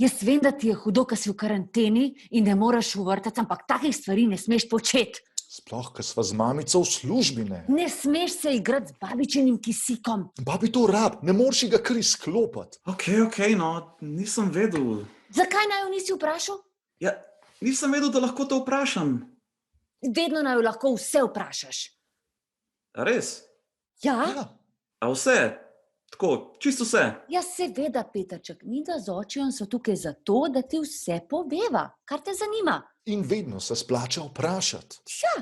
Jaz vem, da ti je hudo, ker si v karanteni in ne moreš v vrtec, ampak takih stvari ne smeš početi. Sploh, ker sva z mamico v službi, ne. Ne smeš se igrati z babičinim kisikom. Babi to rab, ne moreš ga kar izklopiti. Okej, no, nisem vedel. Zakaj naj jo nisi vprašal? Ja, nisem vedel, da lahko to vprašam. Vedno naj jo lahko vse vprašaš. A res? Ja? Ja, A vse? Tako, čisto vse? Ja, seveda, Petrček, midva z očijem so tukaj zato, da ti vse poveva, kar te zanima. in vedno se splača vprašati. Ja.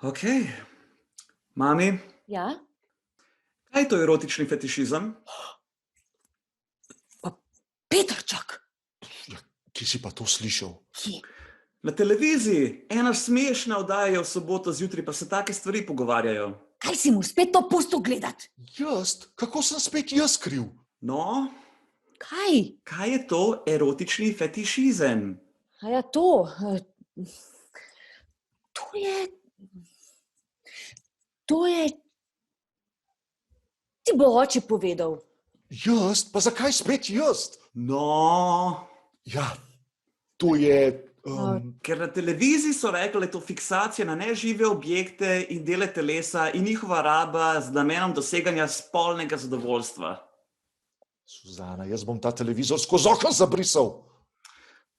Okej. Mami, Ja? kaj je to erotični fetišizem? Petrček! Ja, kje si pa to slišal? Kje? Na televiziji, ena smešna oddaja je v soboto zjutraj, pa se take stvari pogovarjajo. Kaj si mu spet to pustil gledati? Jaz? Kako sem spet jaz kriv? No, Kaj? kaj je to erotični fetišizem? A ja, to. To je... Ti bo oči povedal. Jaz? Pa zakaj spet jaz? No, Ja, to je... ker na televiziji so rekli, da je to fiksacija na nežive objekte in dele telesa in njihova raba z namenom doseganja spolnega zadovoljstva. Suzana, jaz bom ta televizor skozi okno zabrisal.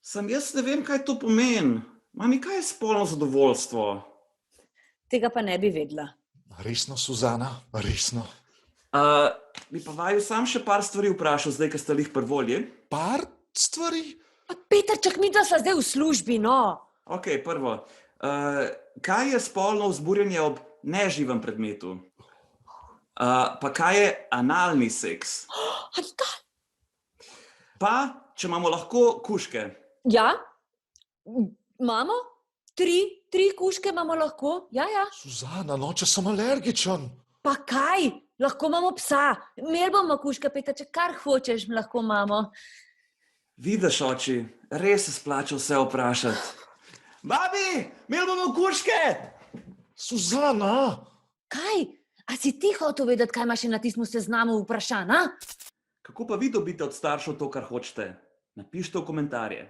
Sam jaz ne vem, kaj to pomeni. Mami, kaj je spolno zadovoljstvo? Tega pa ne bi vedela. Resno, Suzana, resno. Bi pa vaju sam še par stvari vprašal, zdaj, ker ste lih pri volji. Par stvari? Pa Petrček, midva sva zdaj v službi, no. Ok, prvo. Kaj je spolno vzburjenje ob neživem predmetu? Pa kaj je analni seks? Pa, če imamo lahko kužke. Ja? Imamo? Tri kužke imamo lahko? Ja. Suzana, no, če sem alergičen. Pa kaj? Lahko imamo psa. Imeli bomo kužka, Petrček, kar hočeš, lahko imamo. Vidiš, oči, res se splača vse vprašati. Babi, imeli bomo kužke! Suzana! Kaj? A si ti hotel vedeti, kaj imaš na tistem seznamu vprašanj, a? Kako pa vi dobite od staršev to, kar hočete? Napišite v komentarje.